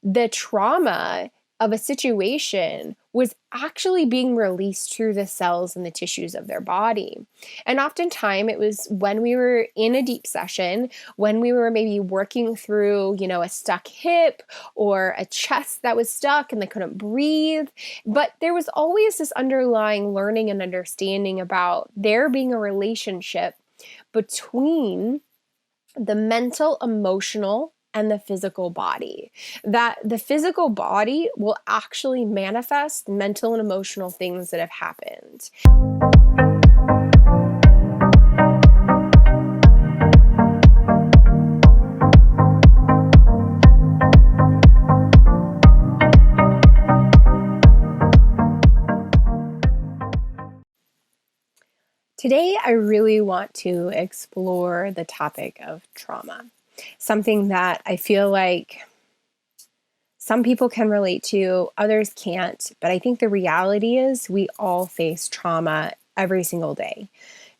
the trauma of a situation was actually being released through the cells and the tissues of their body. And oftentimes it was when we were in a deep session, when we were maybe working through, a stuck hip or a chest that was stuck and they couldn't breathe. But there was always this underlying learning and understanding about there being a relationship between the mental, emotional, and the physical body. That the physical body will actually manifest mental and emotional things that have happened. Today, I really want to explore the topic of trauma. Something that I feel like some people can relate to, others can't, but I think the reality is we all face trauma every single day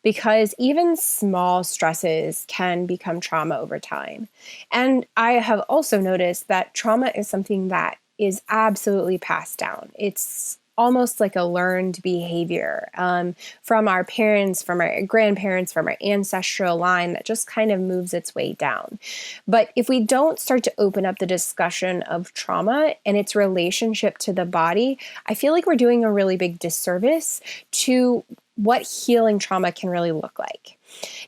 because even small stresses can become trauma over time. And I have also noticed that trauma is something that is absolutely passed down. It's almost like a learned behavior from our parents, from our grandparents, from our ancestral line that just kind of moves its way down. But if we don't start to open up the discussion of trauma and its relationship to the body, I feel like we're doing a really big disservice to what healing trauma can really look like.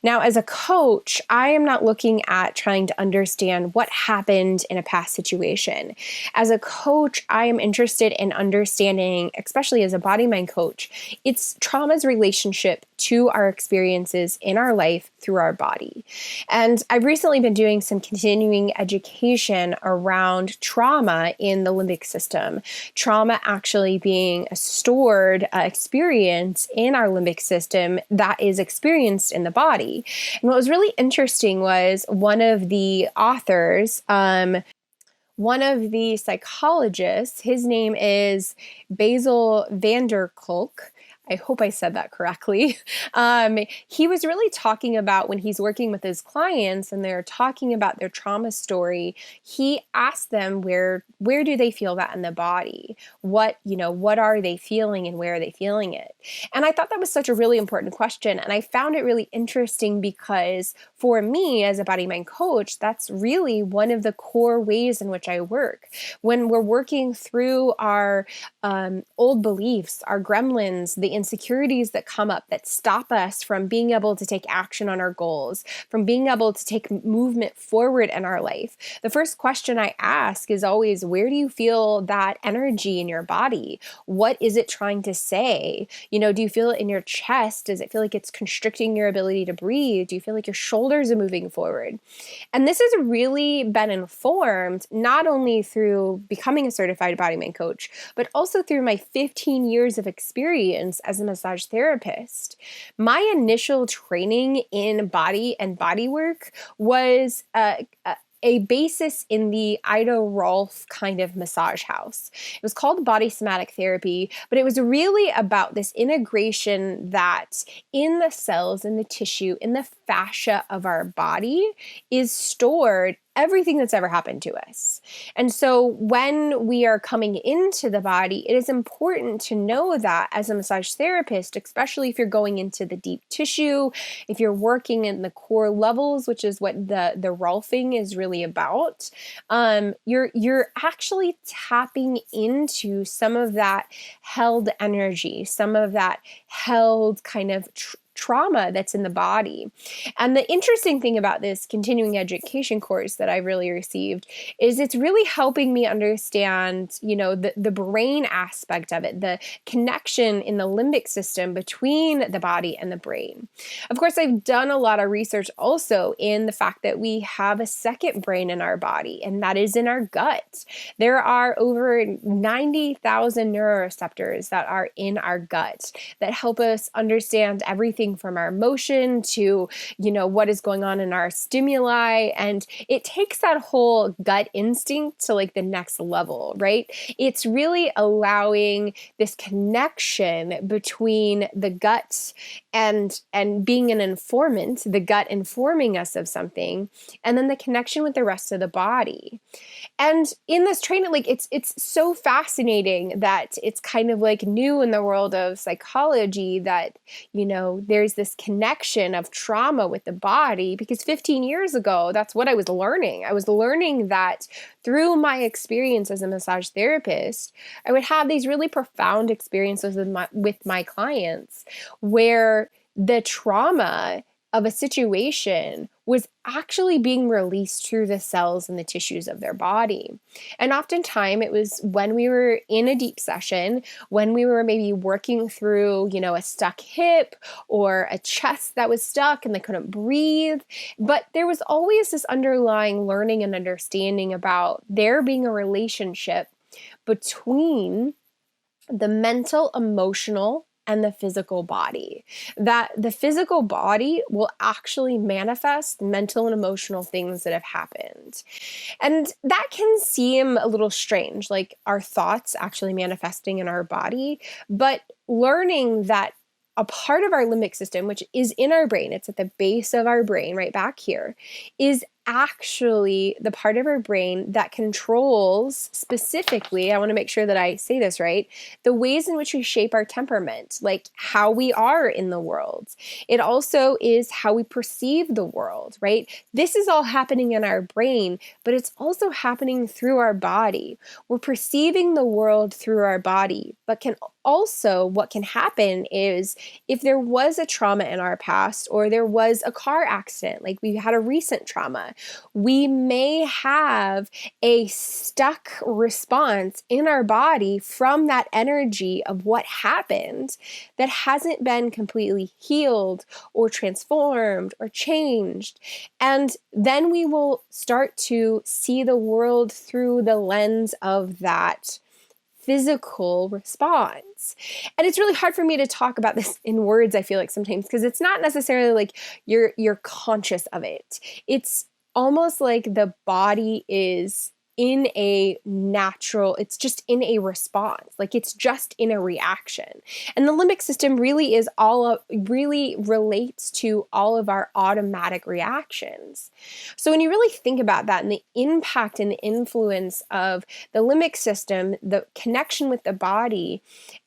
Now, as a coach, I am not looking at trying to understand what happened in a past situation. As a coach, I am interested in understanding, especially as a body-mind coach, it's trauma's relationship to our experiences in our life through our body. And I've recently been doing some continuing education around trauma in the limbic system. Trauma actually being a stored experience in our limbic system that is experienced in the body. And what was really interesting was one of the authors, one of the psychologists, his name is Basil van der Kolk. I hope I said that correctly. He was really talking about when he's working with his clients and they're talking about their trauma story, he asked them where do they feel that in the body? What are they feeling and where are they feeling it? And I thought that was such a really important question. And I found it really interesting because for me as a body-mind coach, that's really one of the core ways in which I work. When we're working through our old beliefs, our gremlins, the insecurities that come up that stop us from being able to take action on our goals, from being able to take movement forward in our life. The first question I ask is always, where do you feel that energy in your body? What is it trying to say? Do you feel it in your chest? Does it feel like it's constricting your ability to breathe? Do you feel like your shoulders are moving forward? And this has really been informed not only through becoming a certified body-mind coach, but also through my 15 years of experience as a massage therapist. My initial training in body and body work was a basis in the Ida Rolf kind of massage house. It was called body somatic therapy, but it was really about this integration that in the cells, in the tissue, in the fascia of our body is stored everything that's ever happened to us. And so when we are coming into the body, it is important to know that as a massage therapist, especially if you're going into the deep tissue, if you're working in the core levels, which is what the Rolfing is really about, you're actually tapping into some of that held energy, some of that held kind of trauma that's in the body. And the interesting thing about this continuing education course that I really received is it's really helping me understand, the brain aspect of it, the connection in the limbic system between the body and the brain. Of course, I've done a lot of research also in the fact that we have a second brain in our body, and that is in our gut. There are over 90,000 neuroreceptors that are in our gut that help us understand everything from our emotion to, what is going on in our stimuli. And it takes that whole gut instinct to like the next level, right? It's really allowing this connection between the gut and being an informant, the gut informing us of something, and then the connection with the rest of the body. And in this training, like it's so fascinating that it's kind of like new in the world of psychology that, there's this connection of trauma with the body, because 15 years ago, that's what I was learning. I was learning that through my experience as a massage therapist, I would have these really profound experiences with my clients where the trauma of a situation was actually being released through the cells and the tissues of their body. And oftentimes it was when we were in a deep session, when we were maybe working through, a stuck hip or a chest that was stuck and they couldn't breathe. But there was always this underlying learning and understanding about there being a relationship between the mental, emotional, and the physical body, that the physical body will actually manifest mental and emotional things that have happened. And that can seem a little strange, like our thoughts actually manifesting in our body, but learning that a part of our limbic system, which is in our brain, it's at the base of our brain right back here, is actually the part of our brain that controls specifically, I want to make sure that I say this right, the ways in which we shape our temperament, like how we are in the world. It also is how we perceive the world, right? This is all happening in our brain, but it's also happening through our body. We're perceiving the world through our body, but what can happen is if there was a trauma in our past or there was a car accident, like we had a recent trauma, we may have a stuck response in our body from that energy of what happened that hasn't been completely healed or transformed or changed. And then we will start to see the world through the lens of that physical response. And it's really hard for me to talk about this in words, I feel like sometimes, because it's not necessarily like you're conscious of it. It's almost like the body is in a natural, it's just in a response, like it's just in a reaction. And the limbic system really really relates to all of our automatic reactions. So when you really think about that and the impact and the influence of the limbic system, the connection with the body,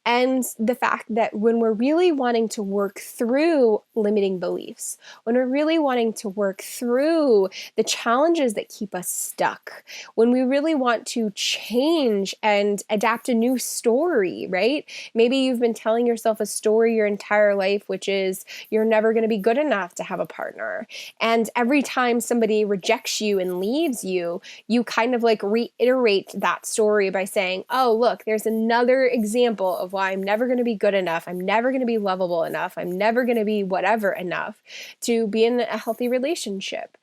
and the fact that when we're really wanting to work through limiting beliefs, when we're really wanting to work through the challenges that keep us stuck, when we really want to change and adapt a new story, right? Maybe you've been telling yourself a story your entire life, which is you're never going to be good enough to have a partner. And every time somebody rejects you and leaves you, you kind of like reiterate that story by saying, oh, look, there's another example of why I'm never going to be good enough. I'm never going to be lovable enough. I'm never going to be whatever enough to be in a healthy relationship.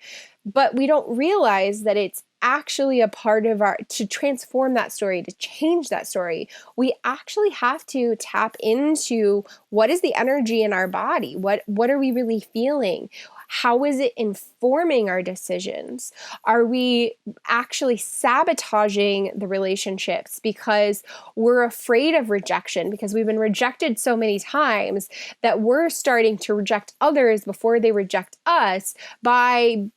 But we don't realize that it's actually a part of to transform that story, to change that story, we actually have to tap into what is the energy in our body? What are we really feeling? How is it informing our decisions? Are we actually sabotaging the relationships because we're afraid of rejection, because we've been rejected so many times that we're starting to reject others before they reject us by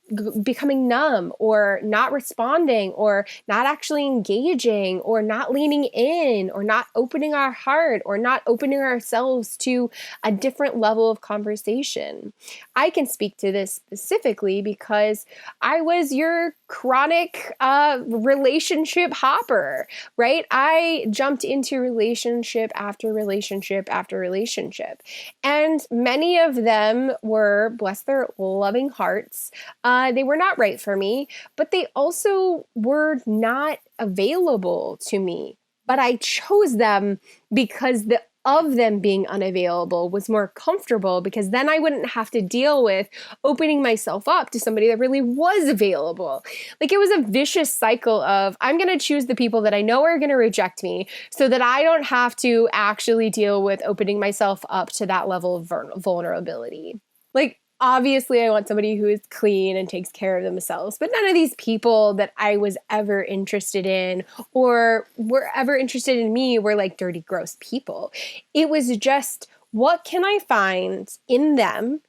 becoming numb or not responding or not actually engaging or not leaning in or not opening our heart or not opening ourselves to a different level of conversation. I can speak to this specifically because I was your chronic relationship hopper, right? I jumped into relationship after relationship after relationship. And many of them were, bless their loving hearts, they were not right for me, but they also were not available to me. But I chose them because of them being unavailable was more comfortable, because then I wouldn't have to deal with opening myself up to somebody that really was available. Like, it was a vicious cycle of, I'm going to choose the people that I know are going to reject me so that I don't have to actually deal with opening myself up to that level of vulnerability. Like, obviously, I want somebody who is clean and takes care of themselves, but none of these people that I was ever interested in or were ever interested in me were like dirty, gross people. It was just What can I find in them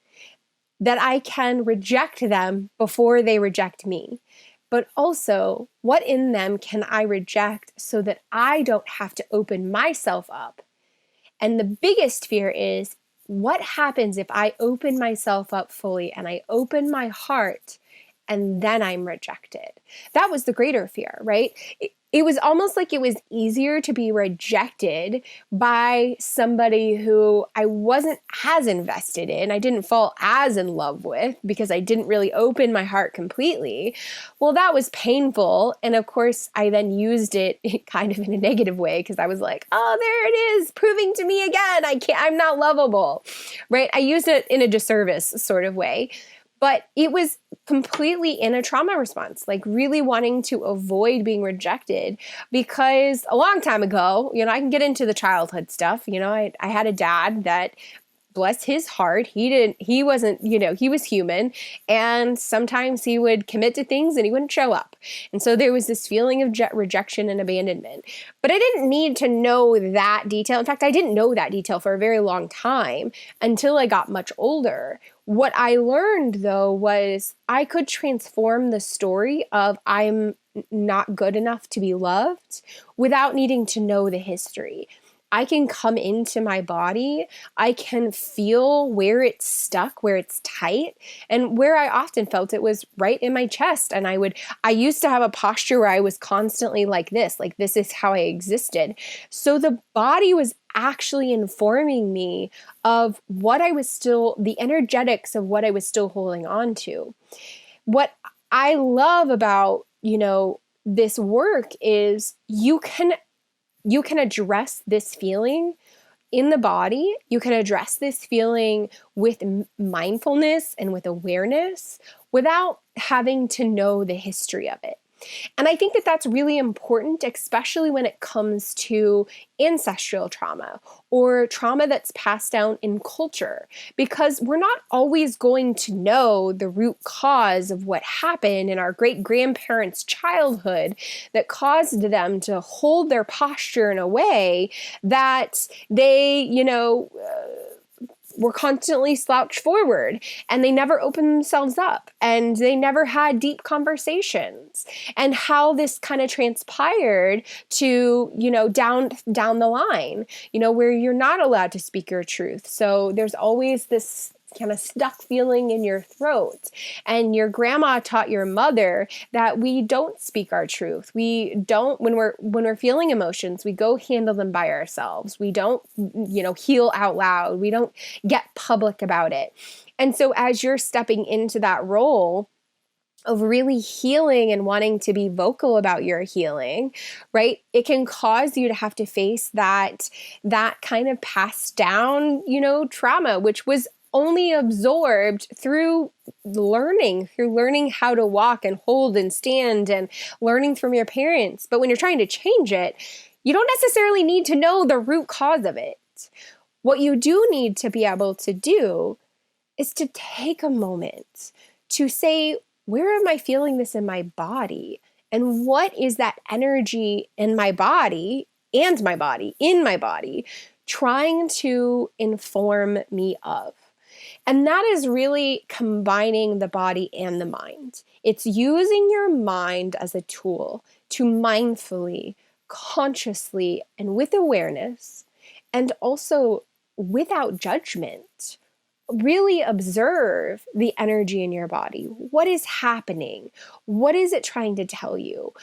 that I can reject them before they reject me? But also, what in them can I reject so that I don't have to open myself up? And the biggest fear is, what happens if I open myself up fully and I open my heart and then I'm rejected? That was the greater fear, right? It was almost like it was easier to be rejected by somebody who I wasn't as invested in, I didn't fall as in love with, because I didn't really open my heart completely. Well, that was painful. And of course, I then used it kind of in a negative way, because I was like, oh, there it is, proving to me again, I'm not lovable, right? I used it in a disservice sort of way. But it was completely in a trauma response, like really wanting to avoid being rejected, because a long time ago, I can get into the childhood stuff. I had a dad that, bless his heart, he wasn't, he was human, and sometimes he would commit to things and he wouldn't show up. And so there was this feeling of rejection and abandonment. But I didn't need to know that detail. In fact, I didn't know that detail for a very long time until I got much older. What I learned, though, was I could transform the story of I'm not good enough to be loved without needing to know the history. I can come into my body, I can feel where it's stuck, where it's tight, and where I often felt it was right in my chest. And I used to have a posture where I was constantly like this is how I existed. So the body was actually informing me of the energetics of what I was still holding on to. What I love about, this work is you can address this feeling in the body. You can address this feeling with mindfulness and with awareness without having to know the history of it. And I think that that's really important, especially when it comes to ancestral trauma or trauma that's passed down in culture, because we're not always going to know the root cause of what happened in our great-grandparents' childhood that caused them to hold their posture in a way that they, were constantly slouched forward, and they never opened themselves up, and they never had deep conversations, and how this kind of transpired to, down the line, where you're not allowed to speak your truth. So there's always this kind of stuck feeling in your throat. And your grandma taught your mother that we don't speak our truth. We don't, when we're feeling emotions, we go handle them by ourselves. We don't, heal out loud. We don't get public about it. And so as you're stepping into that role of really healing and wanting to be vocal about your healing, right? It can cause you to have to face that kind of passed down, trauma, which was only absorbed through learning how to walk and hold and stand and learning from your parents. But when you're trying to change it, you don't necessarily need to know the root cause of it. What you do need to be able to do is to take a moment to say, where am I feeling this in my body? And what is that energy in my body and my body, in my body, trying to inform me of? And that is really combining the body and the mind. It's using your mind as a tool to mindfully, consciously, and with awareness, and also without judgment, really observe the energy in your body. What is happening? What is it trying to tell you?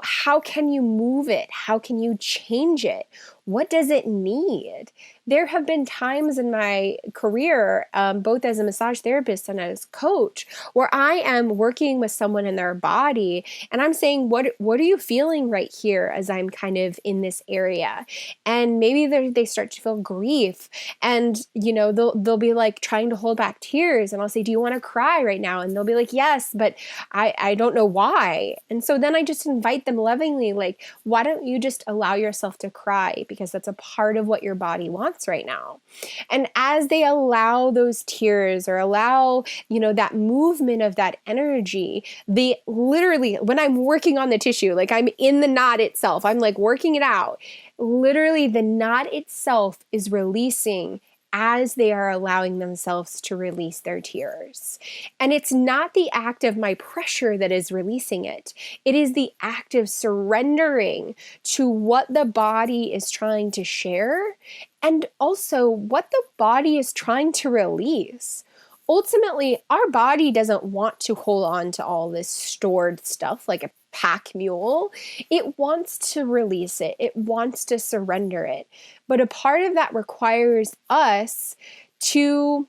How can you move it? How can you change it? What does it need? There have been times in my career, both as a massage therapist and as coach, where I am working with someone in their body and I'm saying, what are you feeling right here as I'm kind of in this area? And maybe they start to feel grief, and they'll be like trying to hold back tears, and I'll say, do you want to cry right now? And they'll be like, yes, but I don't know why. And so then I just invite them lovingly, like, why don't you just allow yourself to cry? Because that's a part of what your body wants right now. And as they allow those tears or allow, that movement of that energy, they literally, when I'm working on the tissue, like I'm in the knot itself, I'm like working it out, literally the knot itself is releasing as they are allowing themselves to release their tears. And it's not the act of my pressure that is releasing it. It is the act of surrendering to what the body is trying to share and also what the body is trying to release. Ultimately, our body doesn't want to hold on to all this stored stuff like a pack mule. It wants to release it. It wants to surrender it. But a part of that requires us to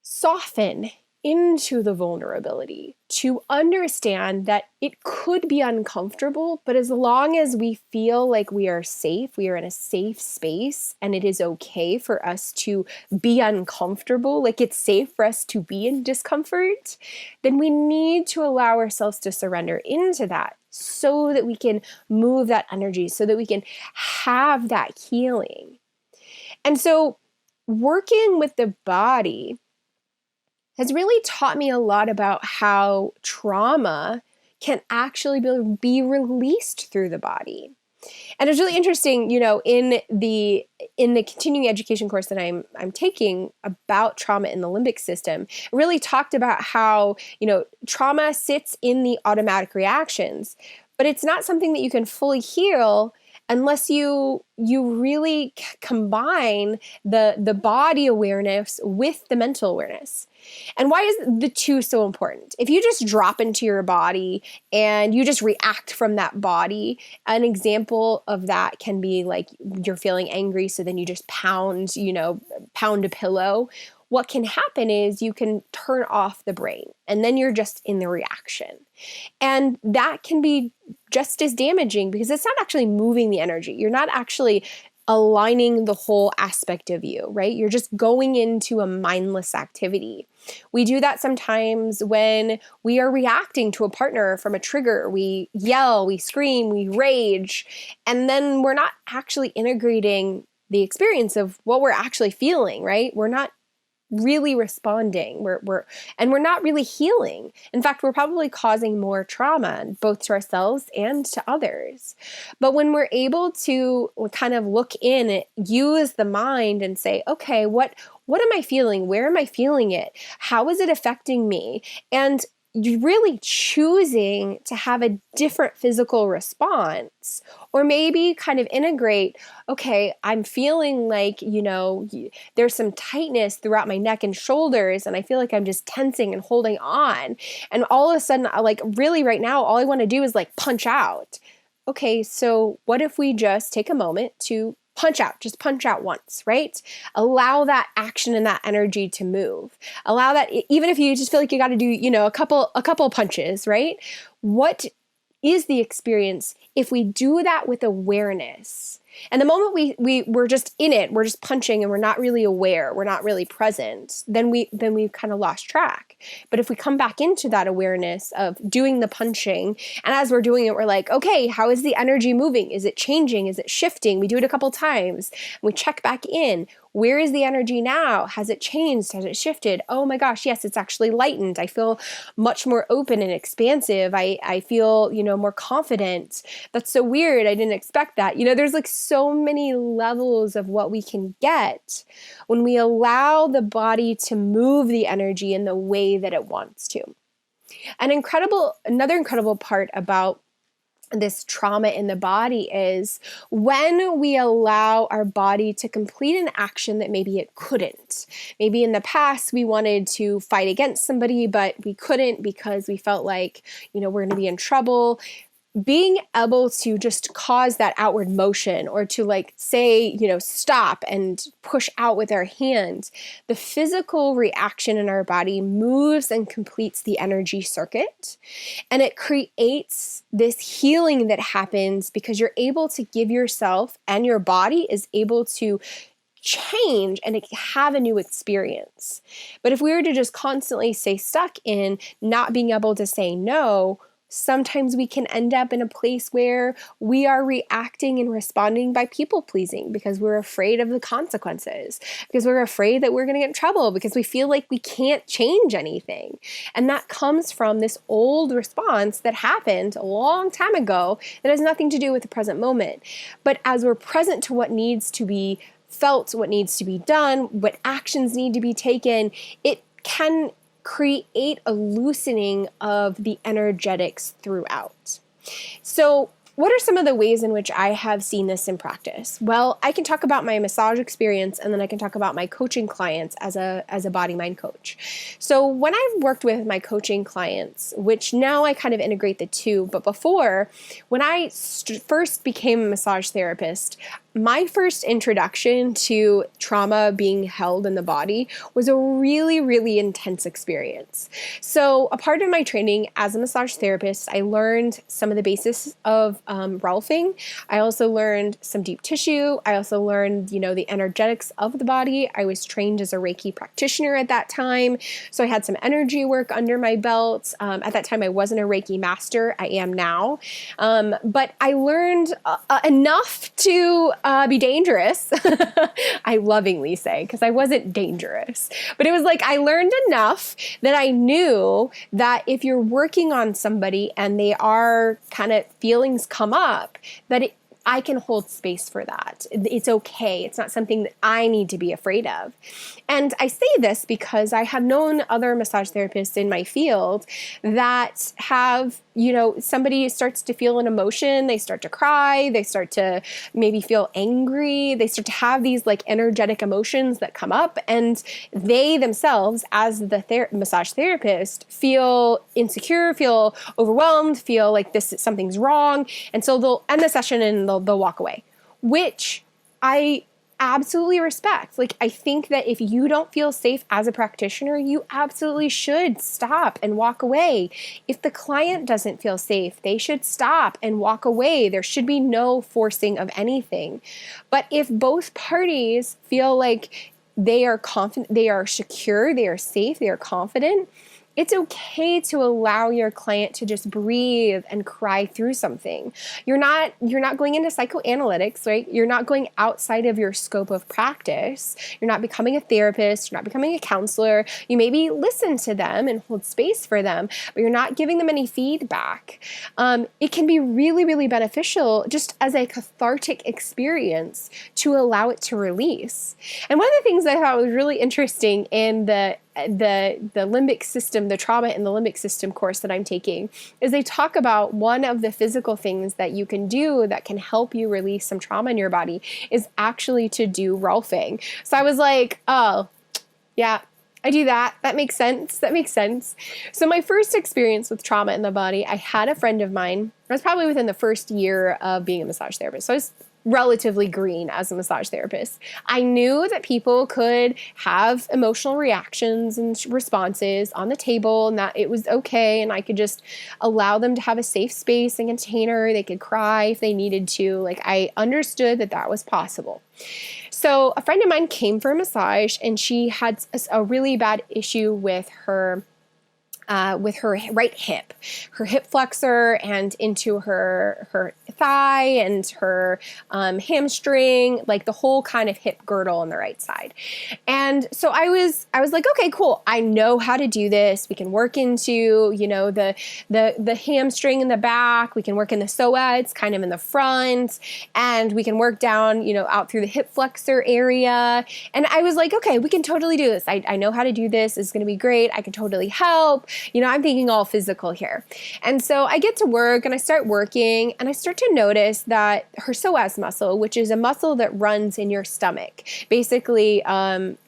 soften into the vulnerability, to understand that it could be uncomfortable, but as long as we feel like we are safe, we are in a safe space, and it is okay for us to be uncomfortable, like it's safe for us to be in discomfort, then we need to allow ourselves to surrender into that so that we can move that energy, so that we can have that healing. And so working with the body has really taught me a lot about how trauma can actually be released through the body. And it's really interesting, in the continuing education course that I'm taking about trauma in the limbic system, it really talked about how, trauma sits in the automatic reactions, but it's not something that you can fully heal unless you really combine the body awareness with the mental awareness. And why is the two so important? If you just drop into your body and you just react from that body, an example of that can be like you're feeling angry, so then you just pound a pillow. What can happen is you can turn off the brain and then you're just in the reaction. And that can be just as damaging because it's not actually moving the energy. You're not actually aligning the whole aspect of you, right? You're just going into a mindless activity. We do that sometimes when we are reacting to a partner from a trigger. We yell, we scream, we rage, and then we're not actually integrating the experience of what we're actually feeling, right? We're not really responding. We're not really healing. In fact, we're probably causing more trauma, both to ourselves and to others. But when we're able to kind of look in, use the mind and say, okay, what am I feeling? Where am I feeling it? How is it affecting me? And you're really choosing to have a different physical response, or maybe kind of integrate, okay, I'm feeling like, there's some tightness throughout my neck and shoulders, and I feel like I'm just tensing and holding on. And all of a sudden, really right now, all I want to do is punch out. Okay, so what if we just take a moment to just punch out once, right? Allow that action and that energy to move. Allow that, even if you just feel like you got to do, a couple punches, right? What is the experience if we do that with awareness? And the moment we're just in it, we're just punching and we're not really aware, we're not really present, then we've kind of lost track. But if we come back into that awareness of doing the punching, and as we're doing it, we're like, okay, how is the energy moving? Is it changing? Is it shifting? We do it a couple times. We check back in. Where is the energy now? Has it changed? Has it shifted? Oh my gosh, yes, it's actually lightened. I feel much more open and expansive. I feel, more confident. That's so weird. I didn't expect that. There's so many levels of what we can get when we allow the body to move the energy in the way that it wants to. Another incredible part about this trauma in the body is when we allow our body to complete an action that maybe it couldn't. Maybe in the past we wanted to fight against somebody, but we couldn't because we felt like, we're going to be in trouble. Being able to just cause that outward motion, or to say, stop and push out with our hand, the physical reaction in our body moves and completes the energy circuit. And it creates this healing that happens because you're able to give yourself, and your body is able to change and have a new experience. But if we were to just constantly stay stuck in not being able to say no, sometimes we can end up in a place where we are reacting and responding by people pleasing because we're afraid of the consequences, because we're afraid that we're going to get in trouble, because we feel like we can't change anything. And that comes from this old response that happened a long time ago that has nothing to do with the present moment. But as we're present to what needs to be felt what needs to be done, what actions need to be taken, it can create a loosening of the energetics throughout. So what are some of the ways in which I have seen this in practice? Well, I can talk about my massage experience, and then I can talk about my coaching clients as a body mind coach. So when I've worked with my coaching clients, which now I kind of integrate the two, but before, when I first became a massage therapist, my first introduction to trauma being held in the body was a really, really intense experience. So a part of my training as a massage therapist, I learned some of the basis of Rolfing. I also learned some deep tissue. I also learned, the energetics of the body. I was trained as a Reiki practitioner at that time. So I had some energy work under my belt. At that time, I wasn't a Reiki master. I am now. But I learned enough to be dangerous. I lovingly say, because I wasn't dangerous, but it was like I learned enough that I knew that if you're working on somebody and they are kind of feelings come up, that I can hold space for that. It's okay. It's not something that I need to be afraid of. And I say this because I have known other massage therapists in my field that have, somebody starts to feel an emotion, they start to cry, they start to maybe feel angry, they start to have these like energetic emotions that come up, and they themselves, as the massage therapist, feel insecure, feel overwhelmed, feel like something's wrong, and so they'll end the session and they'll walk away, which I absolutely respect. Like, I think that if you don't feel safe as a practitioner, you absolutely should stop and walk away. If the client doesn't feel safe, they should stop and walk away. There should be no forcing of anything. But if both parties feel like they are confident, they are secure, they are safe, they are confident, it's okay to allow your client to just breathe and cry through something. You're not going into psychoanalytics, right? You're not going outside of your scope of practice. You're not becoming a therapist. You're not becoming a counselor. You maybe listen to them and hold space for them, but you're not giving them any feedback. It can be really, really beneficial just as a cathartic experience to allow it to release. And one of the things that I thought was really interesting in the limbic system, the trauma in the limbic system course that I'm taking, is they talk about one of the physical things that you can do that can help you release some trauma in your body is actually to do Rolfing. So I was like, oh, yeah, I do that. That makes sense. So my first experience with trauma in the body, I had a friend of mine, I was probably within the first year of being a massage therapist. So I was relatively green as a massage therapist. I knew that people could have emotional reactions and responses on the table, and that it was okay, and I could just allow them to have a safe space and container. They could cry if they needed to. Like, I understood that was possible. So a friend of mine came for a massage, and she had a really bad issue with her right hip, her hip flexor, and into her thigh and her hamstring, like the whole kind of hip girdle on the right side. And so I was like, okay, cool. I know how to do this. We can work into, the hamstring in the back. We can work in the psoas kind of in the front, and we can work down, out through the hip flexor area. And I was like, okay, we can totally do this. I know how to do this. It's going to be great. I can totally help. I'm thinking all physical here. And so I get to work and I start working, and I start to notice that her psoas muscle, which is a muscle that runs in your stomach, basically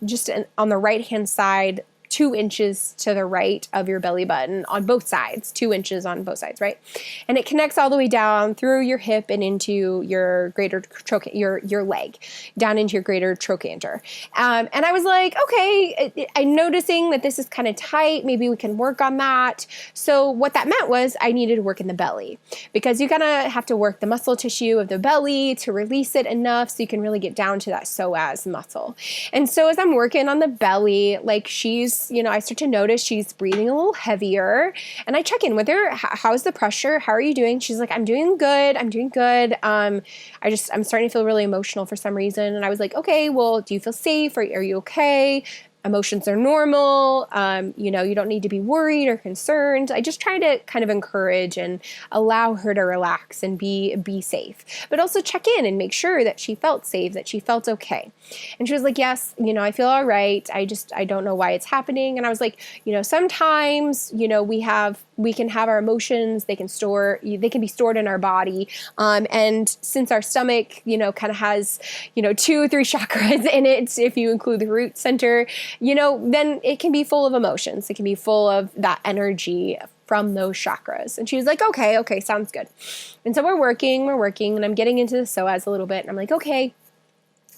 just on the right-hand side, 2 inches to the right of your belly button on both sides, 2 inches on both sides, right? And it connects all the way down through your hip and into your greater your leg, down into your greater trochanter. And I was like, okay, I'm noticing that this is kind of tight. Maybe we can work on that. So what that meant was I needed to work in the belly, because you're gonna have to work the muscle tissue of the belly to release it enough so you can really get down to that psoas muscle. And so as I'm working on the belly, like I start to notice she's breathing a little heavier, and I check in with her. How's the pressure? How are you doing? She's like, I'm doing good. I'm starting to feel really emotional for some reason. And I was like, okay, well, do you feel safe? Are you okay? emotions are normal. You know, you don't need to be worried or concerned. I just try to kind of encourage and allow her to relax and be safe, but also check in and make sure that she felt safe, that she felt okay. And she was like, yes, you know, I feel all right. I don't know why it's happening. And I was like, you know, sometimes, you know, we can have our emotions, they can be stored in our body. And since our stomach, you know, kind of has, you know, 2 or 3 chakras in it, if you include the root center, you know, then it can be full of emotions. It can be full of that energy from those chakras. And she was like, okay, sounds good. And so we're working, and I'm getting into the psoas a little bit. And I'm like, okay,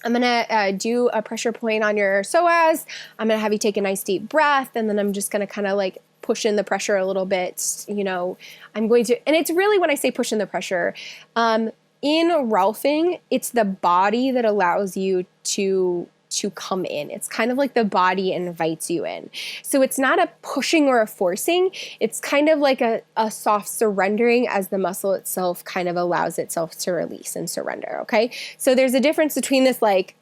I'm going to do a pressure point on your psoas. I'm going to have you take a nice deep breath. And then I'm just going to kind of like push in the pressure a little bit. You know, I'm going to, and it's really, when I say push in the pressure, in Rolfing, it's the body that allows you to come in. It's kind of like the body invites you in. So it's not a pushing or a forcing. It's kind of like a soft surrendering as the muscle itself kind of allows itself to release and surrender. Okay. So there's a difference between this like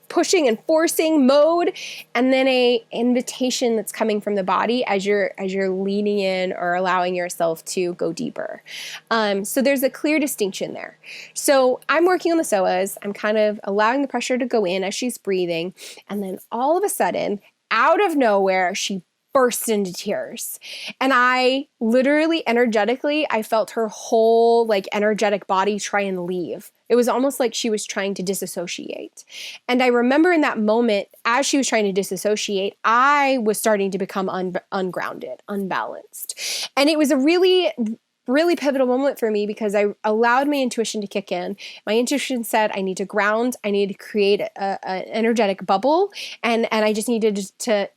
pushing and forcing mode and then a invitation that's coming from the body as you're leaning in or allowing yourself to go deeper. So there's a clear distinction there. So I'm working on the psoas. I'm kind of allowing the pressure to go in as she's breathing. And then all of a sudden, out of nowhere, she burst into tears. And I literally energetically, I felt her whole like energetic body try and leave. It was almost like she was trying to disassociate. And I remember in that moment, as she was trying to disassociate, I was starting to become ungrounded, unbalanced. And it was a really pivotal moment for me because I allowed my intuition to kick in. My intuition said, I need to ground, I need to create an energetic bubble, and I just needed to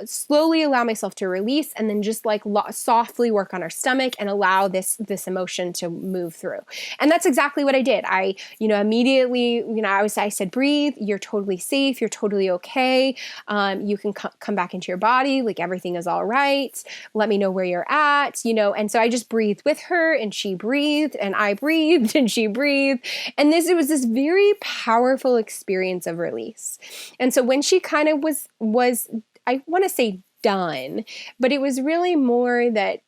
slowly allow myself to release, and then just like softly work on our stomach and allow this emotion to move through. And that's exactly what I did. I, you know, immediately, you know, I said, breathe, you're totally safe, you're totally okay. You can come back into your body, like everything is all right. Let me know where you're at, you know. And so I just breathed with her, and she breathed, and I breathed, and she breathed. And it was this very powerful experience of release. And so when she kind of was, I want to say done, but it was really more that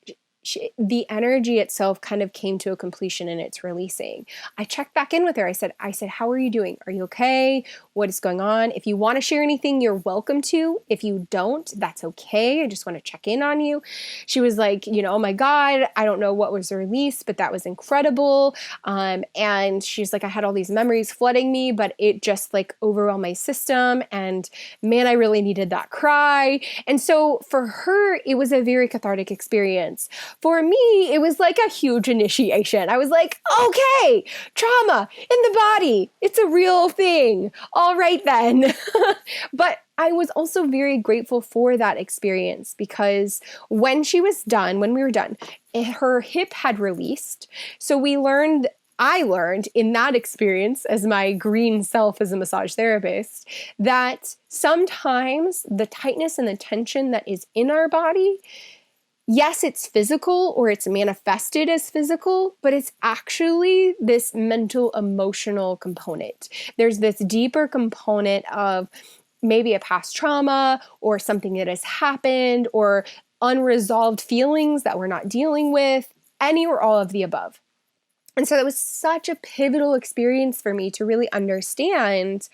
the energy itself kind of came to a completion in its releasing. I checked back in with her. I said, how are you doing? Are you okay? What is going on? If you want to share anything, you're welcome to. If you don't, that's okay. I just want to check in on you. She was like, you know, oh my God, I don't know what was released, but that was incredible. And she's like, I had all these memories flooding me, but it just like overwhelmed my system. And man, I really needed that cry. And so for her, it was a very cathartic experience. For me, it was like a huge initiation. I was like, okay, trauma in the body. It's a real thing. All right then. But I was also very grateful for that experience because when we were done, her hip had released. So I learned in that experience as my green self as a massage therapist that sometimes the tightness and the tension that is in our body, yes, it's physical or it's manifested as physical, but it's actually this mental, emotional component. There's this deeper component of maybe a past trauma or something that has happened or unresolved feelings that we're not dealing with, any or all of the above. And so that was such a pivotal experience for me to really understand,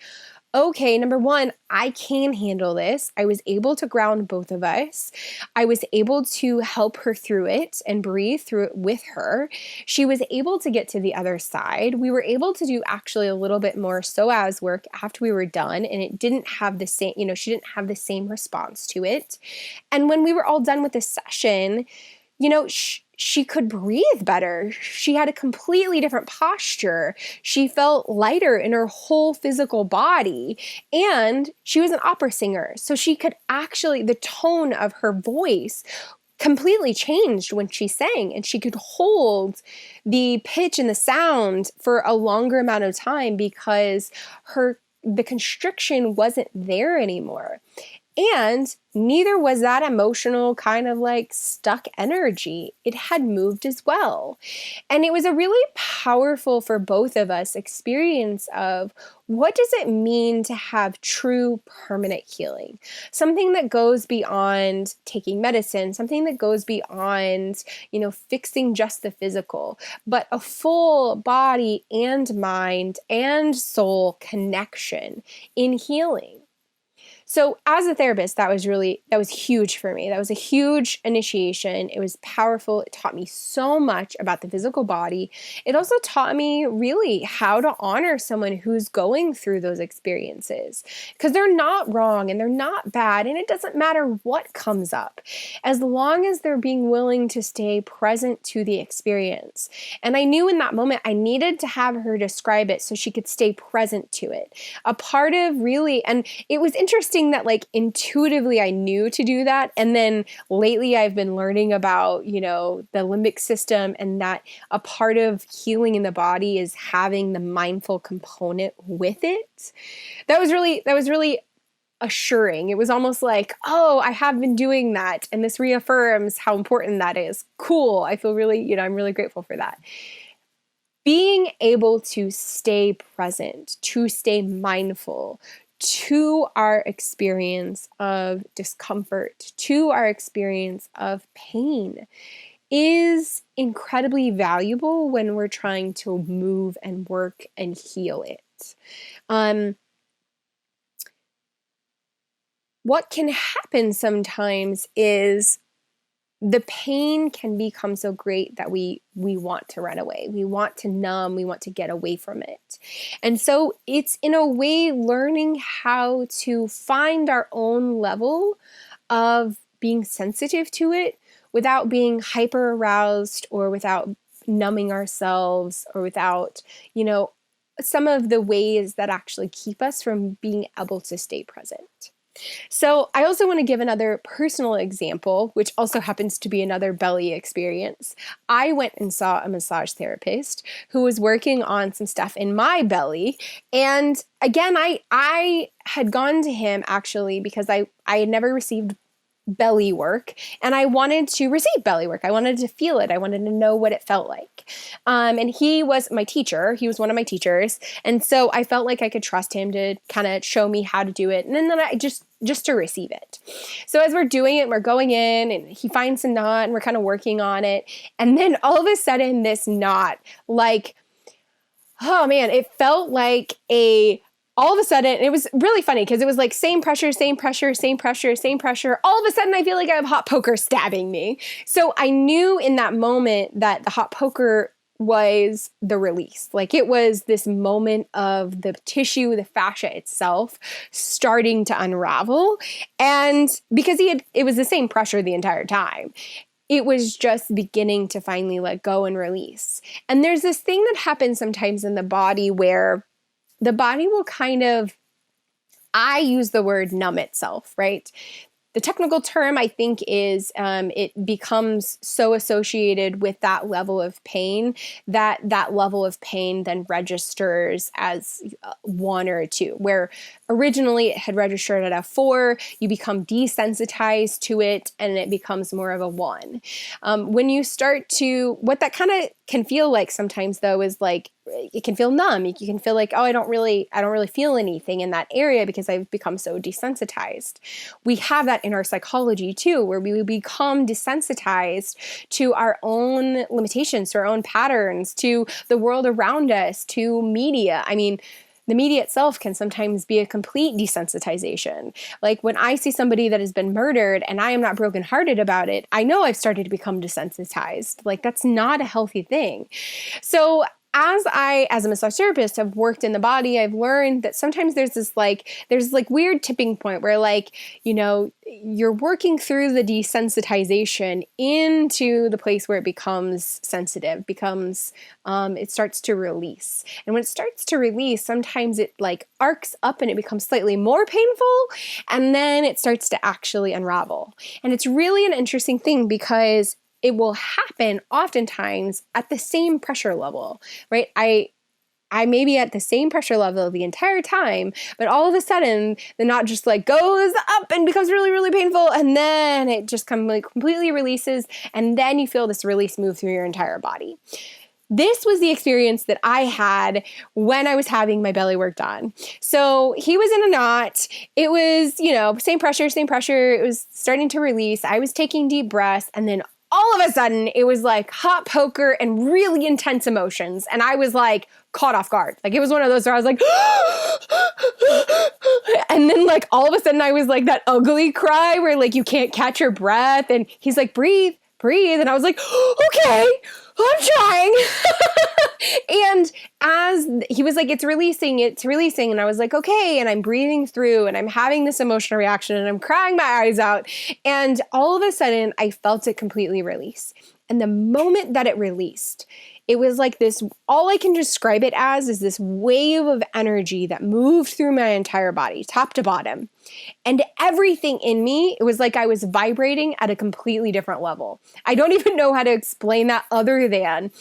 okay, number one, I can handle this. I was able to ground both of us. I was able to help her through it and breathe through it with her. She was able to get to the other side. We were able to do actually a little bit more psoas work after we were done, and it didn't have the same, you know, she didn't have the same response to it. And when we were all done with the session, you know, she could breathe better. She had a completely different posture. She felt lighter in her whole physical body. And she was an opera singer. So she could actually, the tone of her voice completely changed when she sang, and she could hold the pitch and the sound for a longer amount of time because the constriction wasn't there anymore. And neither was that emotional kind of like stuck energy. It had moved as well. And it was a really powerful for both of us experience of what does it mean to have true permanent healing? Something that goes beyond taking medicine, something that goes beyond, fixing just the physical, but a full body and mind and soul connection in healing. So as a therapist, that was huge for me. That was a huge initiation. It was powerful. It taught me so much about the physical body. It also taught me really how to honor someone who's going through those experiences, because they're not wrong and they're not bad. And it doesn't matter what comes up, as long as they're being willing to stay present to the experience. And I knew in that moment I needed to have her describe it so she could stay present to it. A part of really, and it was interesting that like intuitively I knew to do that. And then lately I've been learning about, the limbic system, and that a part of healing in the body is having the mindful component with it. That was really assuring. It was almost like, oh, I have been doing that. And this reaffirms how important that is. Cool. I feel really, I'm really grateful for that. Being able to stay present, to stay mindful, to our experience of discomfort, to our experience of pain, is incredibly valuable when we're trying to move and work and heal it. What can happen sometimes is the pain can become so great that we want to run away. We want to numb. We want to get away from it. And so it's in a way learning how to find our own level of being sensitive to it without being hyper aroused, or without numbing ourselves, or without, some of the ways that actually keep us from being able to stay present. So I also want to give another personal example, which also happens to be another belly experience. I went and saw a massage therapist who was working on some stuff in my belly. And again, I had gone to him actually because I had never received belly work, and I wanted to receive belly work. I wanted to feel it. I wanted to know what it felt like. And he was my teacher. He was one of my teachers. And so I felt like I could trust him to kind of show me how to do it. And then I just to receive it. So as we're doing it, we're going in and he finds a knot and we're kind of working on it. And then all of a sudden this knot, like, oh man, it felt like all of a sudden, it was really funny because it was like same pressure, same pressure, same pressure, same pressure. All of a sudden, I feel like I have hot poker stabbing me. So I knew in that moment that the hot poker was the release. Like it was this moment of the tissue, the fascia itself starting to unravel. And because it was the same pressure the entire time. It was just beginning to finally let go and release. And there's this thing that happens sometimes in the body where the body will kind of, I use the word numb itself, right? The technical term, I think, is it becomes so associated with that level of pain that level of pain then registers as 1 or a 2, where originally it had registered at a 4, you become desensitized to it, and it becomes more of a 1. When you start to, what that kind of can feel like sometimes though is like, it can feel numb. You can feel like, oh, I don't really feel anything in that area because I've become so desensitized. We have that in our psychology too, where we become desensitized to our own limitations, to our own patterns, to the world around us, to media. I mean, the media itself can sometimes be a complete desensitization. Like when I see somebody that has been murdered and I am not brokenhearted about it, I know I've started to become desensitized. Like that's not a healthy thing. So as a massage therapist, have worked in the body, I've learned that sometimes there's this weird tipping point where you're working through the desensitization into the place where it becomes sensitive, it starts to release. And when it starts to release, sometimes it like arcs up and it becomes slightly more painful, and then it starts to actually unravel. And it's really an interesting thing because it will happen oftentimes at the same pressure level, right? I may be at the same pressure level the entire time, but all of a sudden the knot just like goes up and becomes really, really painful. And then it just completely releases. And then you feel this release move through your entire body. This was the experience that I had when I was having my belly work done. So he was in a knot. It was, same pressure. It was starting to release. I was taking deep breaths, and then all of a sudden it was like hot poker and really intense emotions. And I was like caught off guard. Like it was one of those where I was like, and then like all of a sudden I was like that ugly cry where like you can't catch your breath. And he's like, breathe. And I was like, okay, I'm trying. And as he was like, it's releasing. And I was like, okay. And I'm breathing through and I'm having this emotional reaction and I'm crying my eyes out. And all of a sudden I felt it completely release. And the moment that it released, it was like this, all I can describe it as is this wave of energy that moved through my entire body, top to bottom. And everything in me, it was like I was vibrating at a completely different level. I don't even know how to explain that other than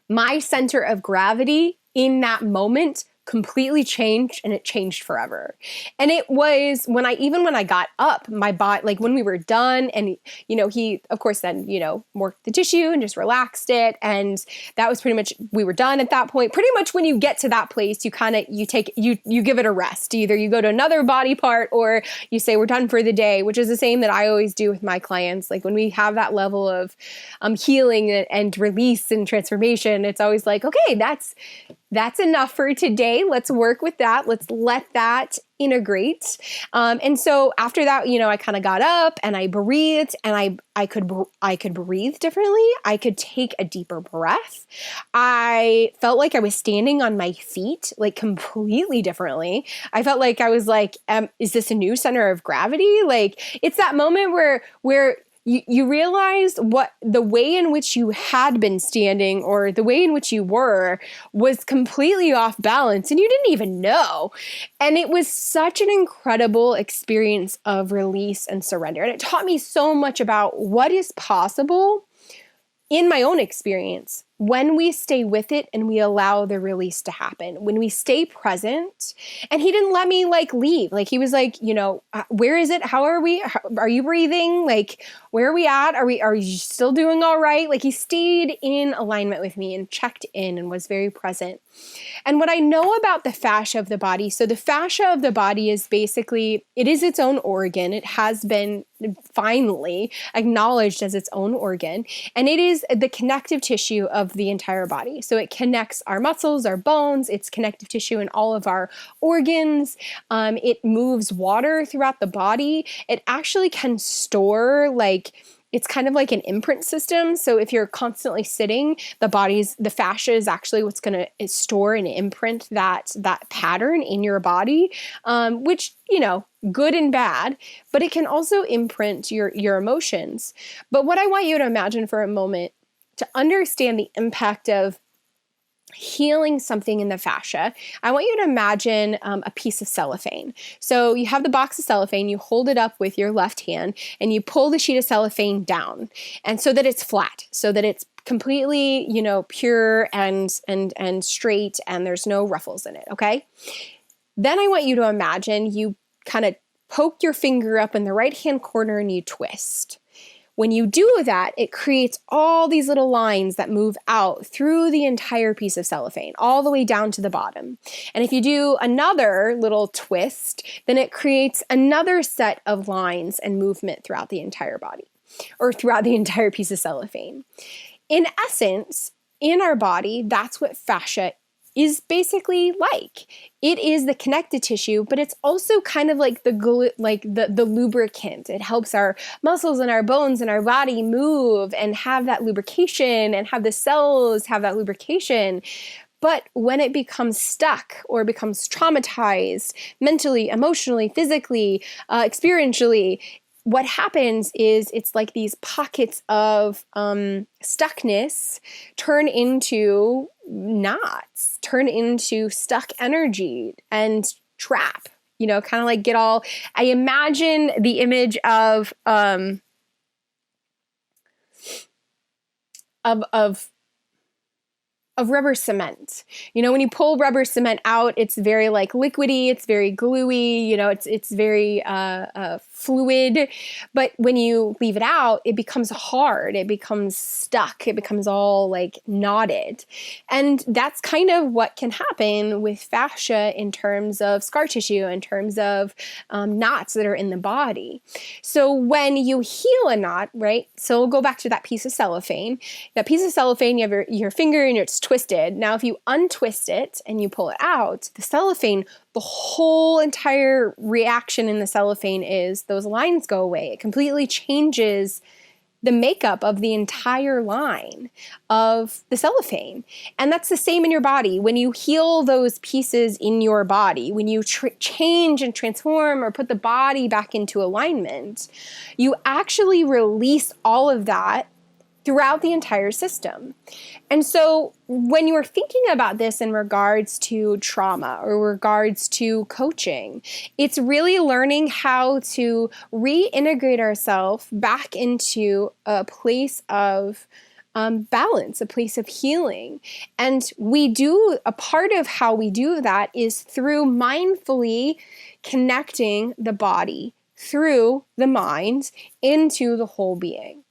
my center of gravity in that moment completely changed, and it changed forever. And it was when I got up, my body, like when we were done, and he of course then worked the tissue and just relaxed it, and that was pretty much, we were done at that point. Pretty much when you get to that place, you give it a rest. Either you go to another body part or you say we're done for the day, which is the same that I always do with my clients. Like when we have that level of healing and release and transformation, it's always like, okay, that's enough for today. Let's work with that. Let's let that integrate. And so after that, I kind of got up and I breathed, and I could breathe differently. I could take a deeper breath. I felt like I was standing on my feet, like completely differently. I felt like I was like, is this a new center of gravity? Like it's that moment where you realized what the way in which you had been standing or the way in which you were was completely off balance and you didn't even know. And it was such an incredible experience of release and surrender. And it taught me so much about what is possible in my own experience when we stay with it and we allow the release to happen, when we stay present. And he didn't let me leave. Like he was like, where is it? How are we? Are you breathing? Like, where are we at? Are you still doing all right? Like he stayed in alignment with me and checked in and was very present. And what I know about the fascia of the body, so the fascia of the body is basically, it is its own organ. It has been finally acknowledged as its own organ. And it is the connective tissue of the entire body. So it connects our muscles, our bones, it's connective tissue in all of our organs. It moves water throughout the body. It actually can store it's kind of like an imprint system. So if you're constantly sitting, the fascia is actually what's going to store and imprint that pattern in your body, which, good and bad, but it can also imprint your emotions. But what I want you to imagine for a moment to understand the impact of healing something in the fascia, I want you to imagine a piece of cellophane. So you have the box of cellophane, you hold it up with your left hand, and you pull the sheet of cellophane down, and so that it's flat, so that it's completely, pure and straight, and there's no ruffles in it, okay? Then I want you to imagine you kind of poke your finger up in the right-hand corner and you twist. When you do that, it creates all these little lines that move out through the entire piece of cellophane, all the way down to the bottom. And if you do another little twist, then it creates another set of lines and movement throughout the entire body, or throughout the entire piece of cellophane. In essence, in our body, that's what fascia is basically like. It is the connective tissue, but it's also kind of like the lubricant. It helps our muscles and our bones and our body move and have that lubrication, and have the cells have that lubrication. But when it becomes stuck or becomes traumatized mentally, emotionally, physically, experientially, what happens is it's like these pockets of stuckness turn into knots, turn into stuck energy and trap, kind of like I imagine the image of of rubber cement. When you pull rubber cement out, it's very like liquidy, it's very gluey, it's very fluid. But when you leave it out, it becomes hard, it becomes stuck, it becomes all like knotted. And that's kind of what can happen with fascia in terms of scar tissue, in terms of knots that are in the body. So when you heal a knot, right? So we'll go back to that piece of cellophane. That piece of cellophane, you have your finger and it's twisted. Now, if you untwist it and you pull it out, the cellophane, the whole entire reaction in the cellophane is those lines go away. It completely changes the makeup of the entire line of the cellophane. And that's the same in your body. When you heal those pieces in your body, when you change and transform or put the body back into alignment, you actually release all of that throughout the entire system. And so when you're thinking about this in regards to trauma or regards to coaching, it's really learning how to reintegrate ourselves back into a place of balance, a place of healing. And a part of how we do that is through mindfully connecting the body through the mind into the whole being.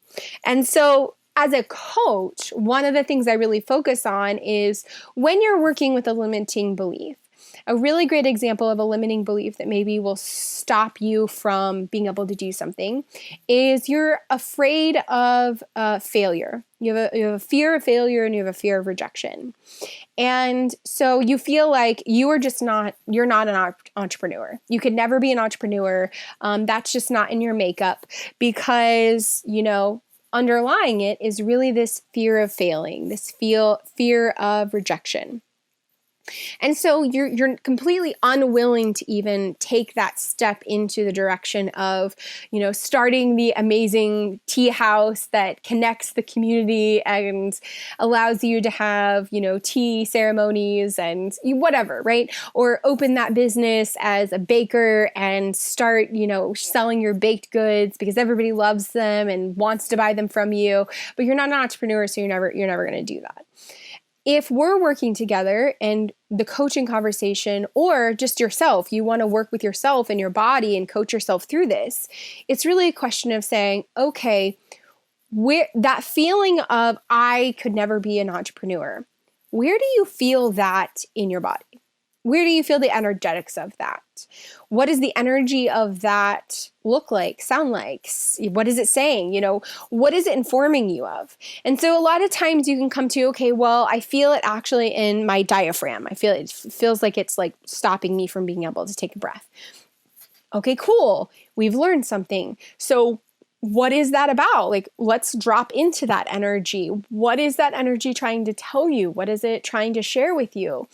And so as a coach, one of the things I really focus on is when you're working with a limiting belief. A really great example of a limiting belief that maybe will stop you from being able to do something is you're afraid of failure. You have a fear of failure and you have a fear of rejection. And so you feel like you're not an entrepreneur. You could never be an entrepreneur. That's just not in your makeup because, underlying it is really this fear of failing, this fear of rejection. And so you're completely unwilling to even take that step into the direction of, starting the amazing tea house that connects the community and allows you to have, tea ceremonies and whatever, right? Or open that business as a baker and start, selling your baked goods because everybody loves them and wants to buy them from you, but you're not an entrepreneur, so you're never going to do that. If we're working together and the coaching conversation, or just yourself, you want to work with yourself and your body and coach yourself through this, it's really a question of saying, okay, that feeling of I could never be an entrepreneur, where do you feel that in your body? Where do you feel the energetics of that? What does the energy of that look like, sound like? What is it saying? What is it informing you of? And so a lot of times you can come to, okay, well, I feel it actually in my diaphragm. It feels like it's like stopping me from being able to take a breath. Okay, cool. We've learned something. So what is that about? Like, let's drop into that energy. What is that energy trying to tell you? What is it trying to share with you?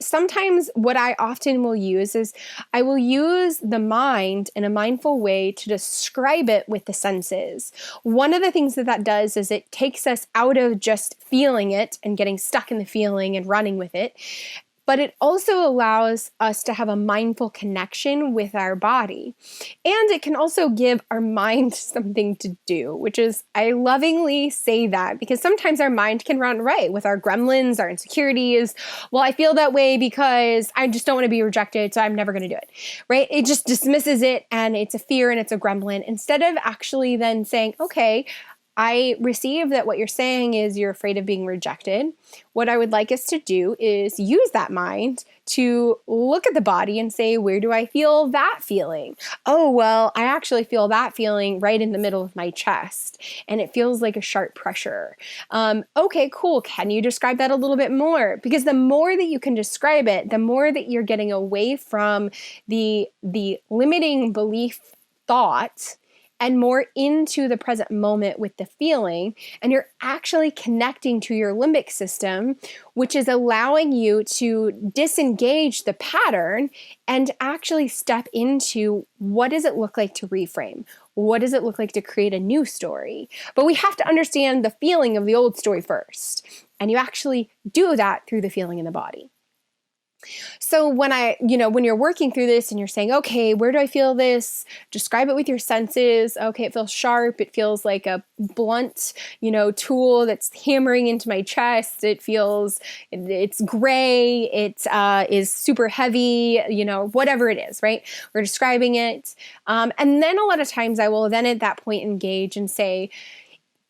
Sometimes what I often will use is I will use the mind in a mindful way to describe it with the senses. One of the things that does is it takes us out of just feeling it and getting stuck in the feeling and running with it. But it also allows us to have a mindful connection with our body. And it can also give our mind something to do, which is, I lovingly say that because sometimes our mind can run right with our gremlins, our insecurities. Well, I feel that way because I just don't want to be rejected, so I'm never going to do it, right? It just dismisses it and it's a fear and it's a gremlin instead of actually then saying, okay, I receive that what you're saying is you're afraid of being rejected. What I would like us to do is use that mind to look at the body and say, where do I feel that feeling? Oh, well, I actually feel that feeling right in the middle of my chest, and it feels like a sharp pressure. Okay, cool. Can you describe that a little bit more? Because the more that you can describe it, the more that you're getting away from the limiting belief thought and more into the present moment with the feeling, and you're actually connecting to your limbic system, which is allowing you to disengage the pattern and actually step into what does it look like to reframe? What does it look like to create a new story? But we have to understand the feeling of the old story first, and you actually do that through the feeling in the body. So when you're working through this and you're saying, okay, where do I feel this? Describe it with your senses. Okay, it feels sharp. It feels like a blunt, tool that's hammering into my chest. It's gray. It is super heavy, whatever it is, right? We're describing it. And then a lot of times I will then at that point engage and say,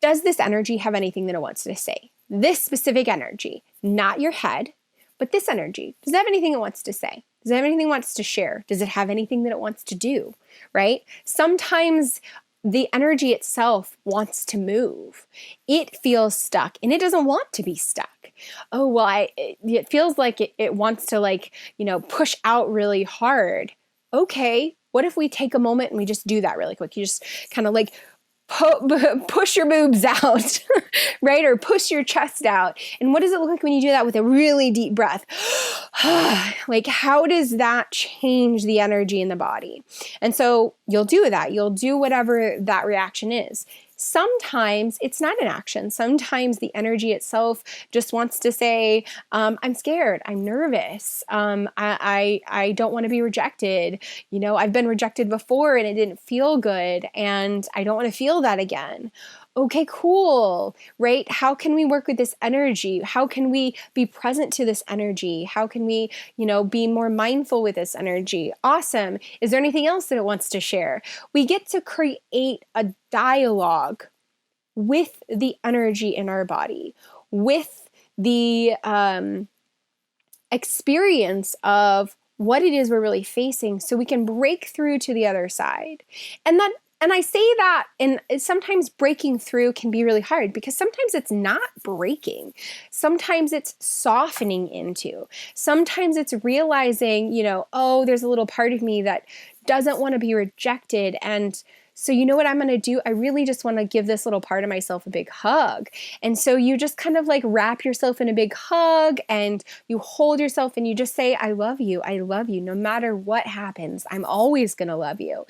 does this energy have anything that it wants to say? This specific energy, not your head, but this energy, does it have anything it wants to say? Does it have anything it wants to share? Does it have anything that it wants to do, right? Sometimes the energy itself wants to move. It feels stuck and it doesn't want to be stuck. Oh, well, it feels like it wants to push out really hard. Okay, what if we take a moment and we just do that really quick? You just kind of push your boobs out, right? Or push your chest out. And what does it look like when you do that with a really deep breath? How does that change the energy in the body? And so you'll do that. You'll do whatever that reaction is. Sometimes it's not an action. Sometimes the energy itself just wants to say, I'm scared. I'm nervous. I don't want to be rejected. I've been rejected before and it didn't feel good and I don't want to feel that again. Okay, cool, right? How can we work with this energy? How can we be present to this energy? How can we, be more mindful with this energy? Awesome. Is there anything else that it wants to share? We get to create a dialogue with the energy in our body, with the experience of what it is we're really facing so we can break through to the other side. And I say that, and sometimes breaking through can be really hard because sometimes it's not breaking. Sometimes it's softening into. Sometimes it's realizing, there's a little part of me that doesn't want to be rejected. And so you know what I'm going to do? I really just want to give this little part of myself a big hug. And so you just kind of wrap yourself in a big hug and you hold yourself and you just say, I love you. I love you. No matter what happens, I'm always going to love you.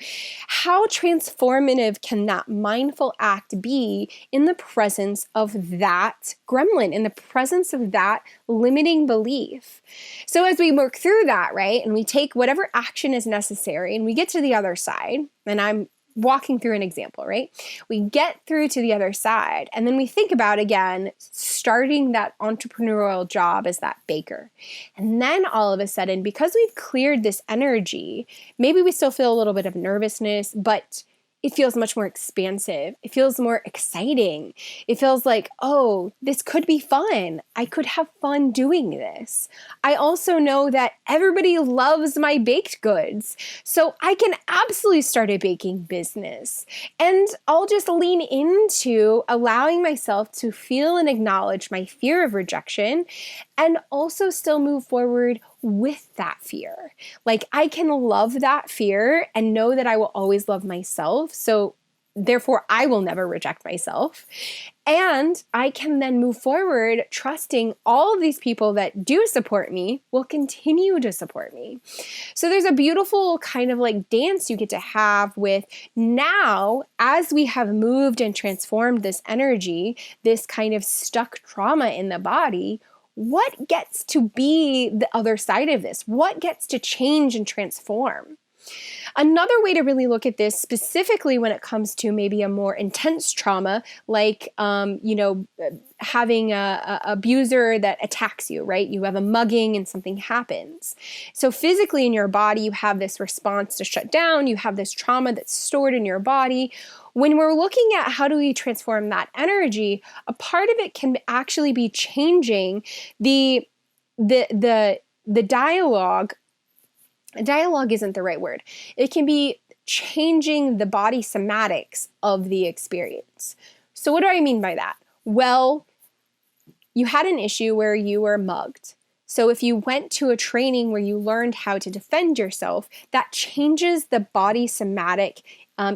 How transformative can that mindful act be in the presence of that gremlin, in the presence of that limiting belief? So as we work through that, right, and we take whatever action is necessary and we get to the other side, and I'm walking through an example, right? We get through to the other side and then we think about, again, starting that entrepreneurial job as that baker. And then all of a sudden, because we've cleared this energy, maybe we still feel a little bit of nervousness, but it feels much more expansive. It feels more exciting. It feels like, oh, this could be fun. I could have fun doing this. I also know that everybody loves my baked goods. So I can absolutely start a baking business. And I'll just lean into allowing myself to feel and acknowledge my fear of rejection and also still move forward with that fear. I can love that fear and know that I will always love myself. So therefore, I will never reject myself. And I can then move forward trusting all of these people that do support me will continue to support me. So there's a beautiful kind of dance you get to have with now, as we have moved and transformed this energy, this kind of stuck trauma in the body, what gets to be the other side of this? What gets to change and transform? Another way to really look at this, specifically when it comes to maybe a more intense trauma, having a abuser that attacks you, right? You have a mugging and something happens. So physically in your body, you have this response to shut down. You have this trauma that's stored in your body. When we're looking at how do we transform that energy, a part of it can actually be changing the dialogue. Dialogue isn't the right word. It can be changing the body somatics of the experience. So what do I mean by that? Well, you had an issue where you were mugged. So if you went to a training where you learned how to defend yourself, that changes the body somatic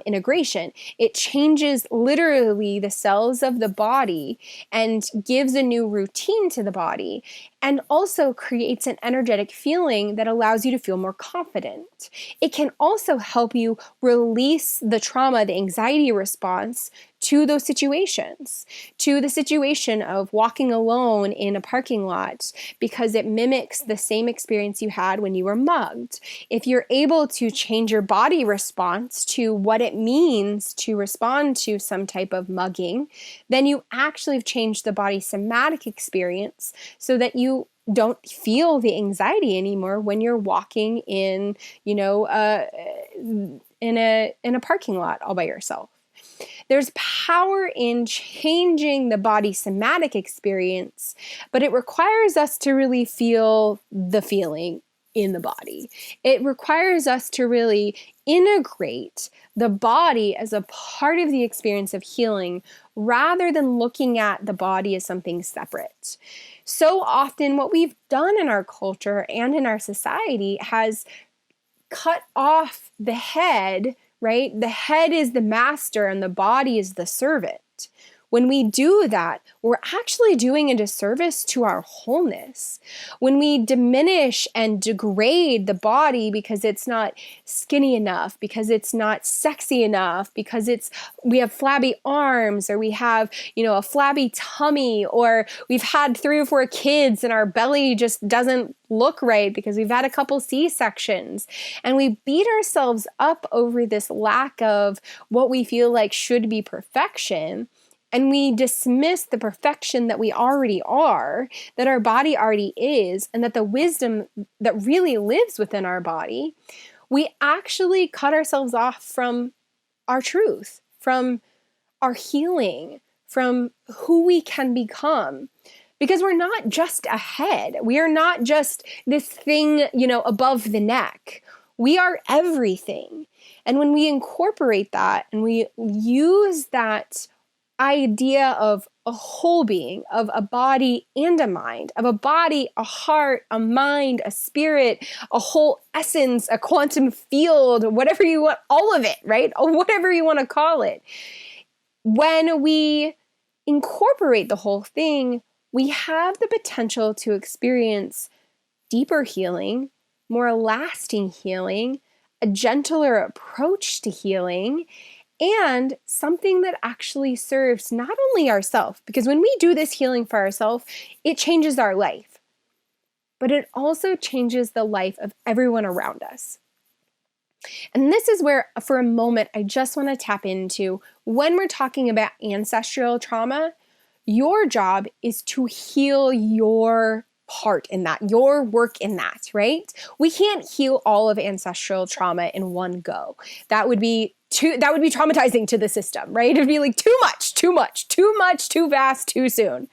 integration. It changes literally the cells of the body and gives a new routine to the body and also creates an energetic feeling that allows you to feel more confident. It can also help you release the trauma, the anxiety response to those situations, to the situation of walking alone in a parking lot because it mimics the same experience you had when you were mugged. If you're able to change your body response to what it means to respond to some type of mugging, then you actually have changed the body somatic experience so that you don't feel the anxiety anymore when you're walking in, in a parking lot all by yourself. There's power in changing the body somatic experience, but it requires us to really feel the feeling in the body. It requires us to really integrate the body as a part of the experience of healing rather than looking at the body as something separate. So often what we've done in our culture and in our society has cut off the head, right? The head is the master and the body is the servant. When we do that, we're actually doing a disservice to our wholeness. When we diminish and degrade the body because it's not skinny enough, because it's not sexy enough, because we have flabby arms, or we have, a flabby tummy, or we've had 3 or 4 kids and our belly just doesn't look right because we've had a couple C-sections, and we beat ourselves up over this lack of what we feel like should be perfection. And we dismiss the perfection that we already are, that our body already is, and that the wisdom that really lives within our body. We actually cut ourselves off from our truth, from our healing, from who we can become. Because we're not just a head. We are not just this thing, above the neck. We are everything. And when we incorporate that and we use that idea of a whole being, of a body and a mind, of a body, a heart, a mind, a spirit, a whole essence, a quantum field, whatever you want, all of it, right? Or whatever you want to call it. When we incorporate the whole thing, we have the potential to experience deeper healing, more lasting healing, a gentler approach to healing, and something that actually serves not only ourselves, because when we do this healing for ourselves, it changes our life, but it also changes the life of everyone around us. And this is where, for a moment, I just want to tap into when we're talking about ancestral trauma, your job is to heal your part in that, your work in that, right? We can't heal all of ancestral trauma in one go. That would be traumatizing to the system, right? It'd be like too much, too fast, too soon.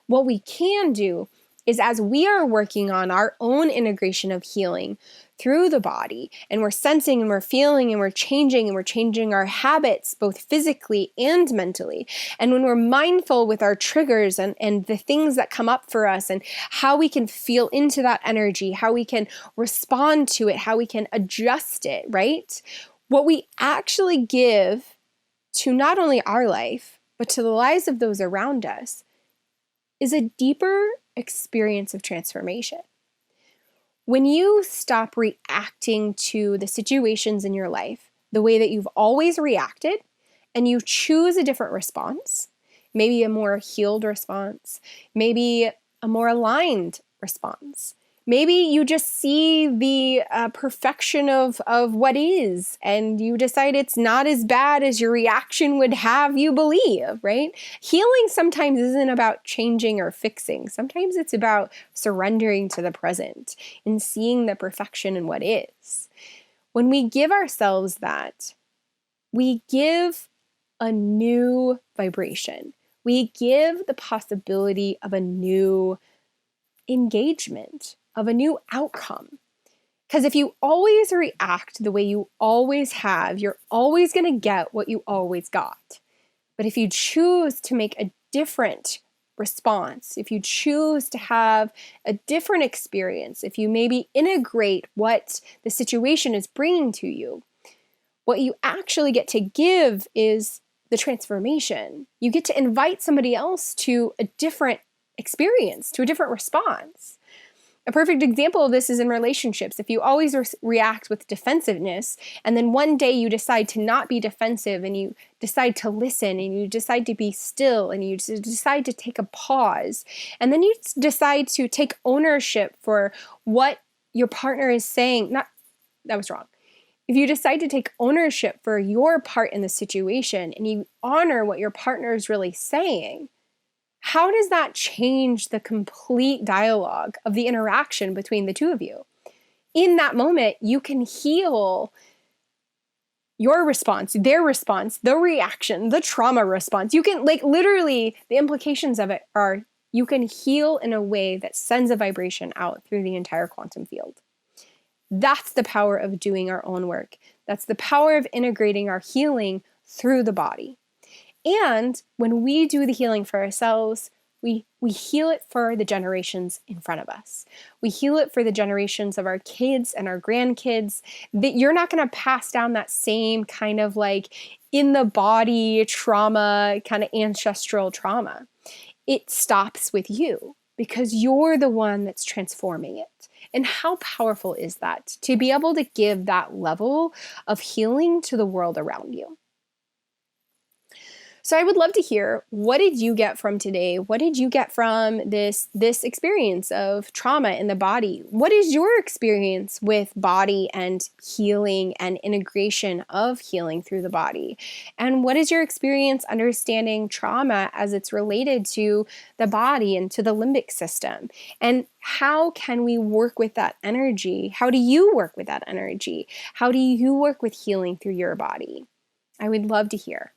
What we can do is, as we are working on our own integration of healing through the body, and we're sensing and we're feeling and we're changing our habits, both physically and mentally. And when we're mindful with our triggers and the things that come up for us and how we can feel into that energy, how we can respond to it, how we can adjust it, right? What we actually give to not only our life, but to the lives of those around us is a deeper experience of transformation. When you stop reacting to the situations in your life the way that you've always reacted, and you choose a different response, maybe a more healed response, maybe a more aligned response, maybe you just see the perfection of what is, and you decide it's not as bad as your reaction would have you believe, right? Healing sometimes isn't about changing or fixing. Sometimes it's about surrendering to the present and seeing the perfection in what is. When we give ourselves that, we give a new vibration. We give the possibility of a new engagement, of a new outcome. Because if you always react the way you always have, you're always going to get what you always got. But if you choose to make a different response, if you choose to have a different experience, if you maybe integrate what the situation is bringing to you, what you actually get to give is the transformation. You get to invite somebody else to a different experience, to a different response. A perfect example of this is in relationships. If you always react with defensiveness, and then one day you decide to not be defensive, and you decide to listen, and you decide to be still, and you decide to take a pause, and then you decide to take ownership for what your partner is saying. That was wrong. If you decide to take ownership for your part in the situation, and you honor what your partner is really saying, how does that change the complete dialogue of the interaction between the two of you? In that moment, you can heal your response, their response, the reaction, the trauma response. You can, literally, the implications of it are you can heal in a way that sends a vibration out through the entire quantum field. That's the power of doing our own work. That's the power of integrating our healing through the body. And when we do the healing for ourselves, we heal it for the generations in front of us. We heal it for the generations of our kids and our grandkids. That you're not going to pass down that same kind of in the body trauma, kind of ancestral trauma. It stops with you because you're the one that's transforming it. And how powerful is that to be able to give that level of healing to the world around you? So I would love to hear, what did you get from today? What did you get from this experience of trauma in the body? What is your experience with body and healing and integration of healing through the body? And what is your experience understanding trauma as it's related to the body and to the limbic system? And how can we work with that energy? How do you work with that energy? How do you work with healing through your body? I would love to hear.